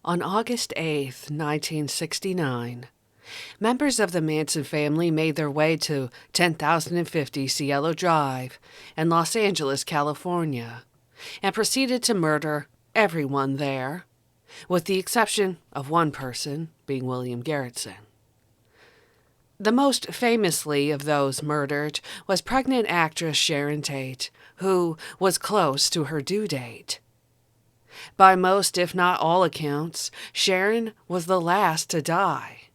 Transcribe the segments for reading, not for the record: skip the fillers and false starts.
On August 8, 1969, members of the Manson family made their way to 10,050 Cielo Drive in Los Angeles, California, and proceeded to murder everyone there, with the exception of one person, being William Garretson. The most famously of those murdered was pregnant actress Sharon Tate, who was close to her due date. By most, if not all accounts, Sharon was the last to die.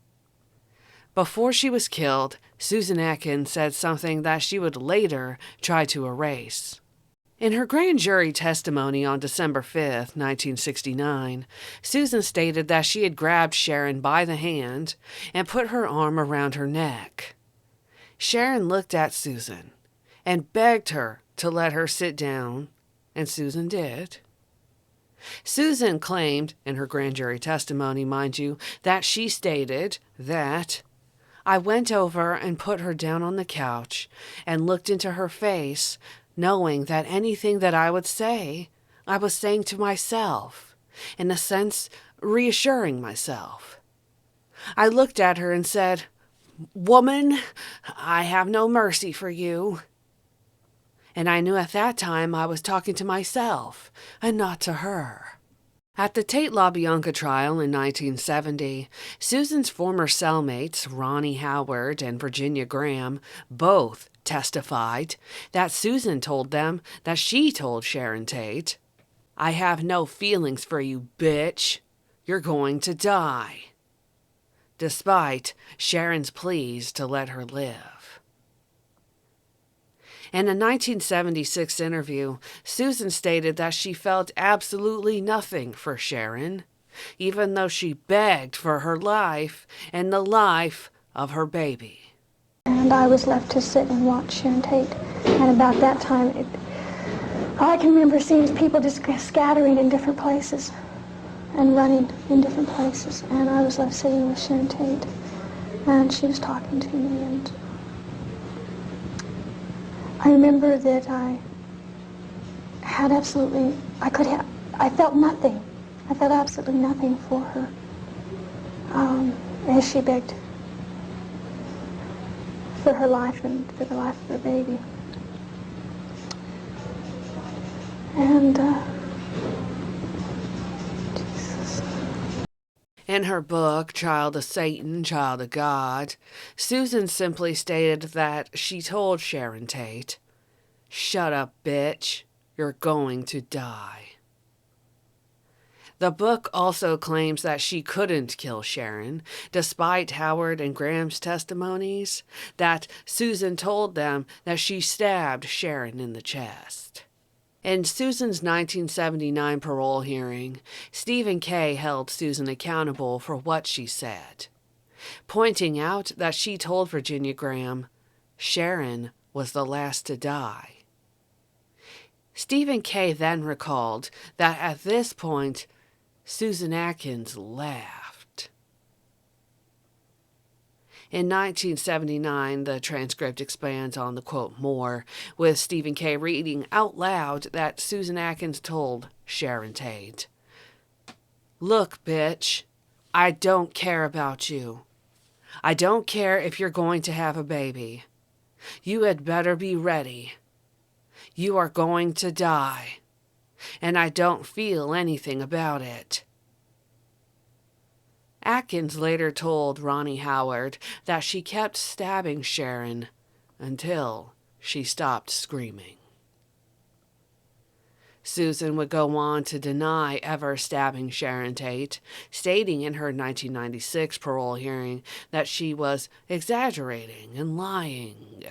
Before she was killed, Susan Atkins said something that she would later try to erase. In her grand jury testimony on December 5, 1969, Susan stated that she had grabbed Sharon by the hand and put her arm around her neck. Sharon looked at Susan and begged her to let her sit down, and Susan did. Susan claimed, in her grand jury testimony, mind you, that she stated that, "I went over and put her down on the couch and looked into her face, knowing that anything that I would say, I was saying to myself, in a sense, reassuring myself. I looked at her and said, 'Woman, I have no mercy for you.' And I knew at that time I was talking to myself and not to her." At the Tate-LaBianca trial in 1970, Susan's former cellmates, Ronnie Howard and Virginia Graham, both testified that Susan told them that she told Sharon Tate, "I have no feelings for you, bitch. You're going to die," despite Sharon's pleas to let her live. In a 1976 interview, Susan stated that she felt absolutely nothing for Sharon, even though she begged for her life and the life of her baby. And I was left to sit and watch Sharon Tate. And about that time, I can remember seeing people just scattering in different places and running in different places. And I was left sitting with Sharon Tate. And she was talking to me. And I remember that I had absolutely, I felt nothing. I felt absolutely nothing for her as she begged for her life and for the life of her baby. And, Jesus. In her book, Child of Satan, Child of God, Susan simply stated that she told Sharon Tate, "Shut up, bitch. You're going to die." The book also claims that she couldn't kill Sharon, despite Howard and Graham's testimonies, that Susan told them that she stabbed Sharon in the chest. In Susan's 1979 parole hearing, Stephen Kay held Susan accountable for what she said, pointing out that she told Virginia Graham Sharon was the last to die. Stephen Kay then recalled that at this point, Susan Atkins laughed. In 1979, the transcript expands on the quote more, with Stephen Kay reading out loud that Susan Atkins told Sharon Tate, "Look, bitch, I don't care about you. I don't care if you're going to have a baby. You had better be ready. You are going to die, and I don't feel anything about it." Atkins later told Ronnie Howard that she kept stabbing Sharon until she stopped screaming. Susan would go on to deny ever stabbing Sharon Tate, stating in her 1996 parole hearing that she was exaggerating and lying.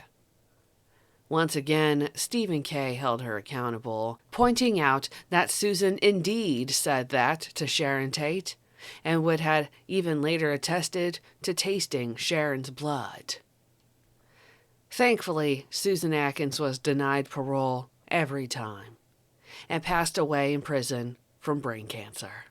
Once again, Stephen Kay held her accountable, pointing out that Susan indeed said that to Sharon Tate, and would have even later attested to tasting Sharon's blood. Thankfully, Susan Atkins was denied parole every time, and passed away in prison from brain cancer.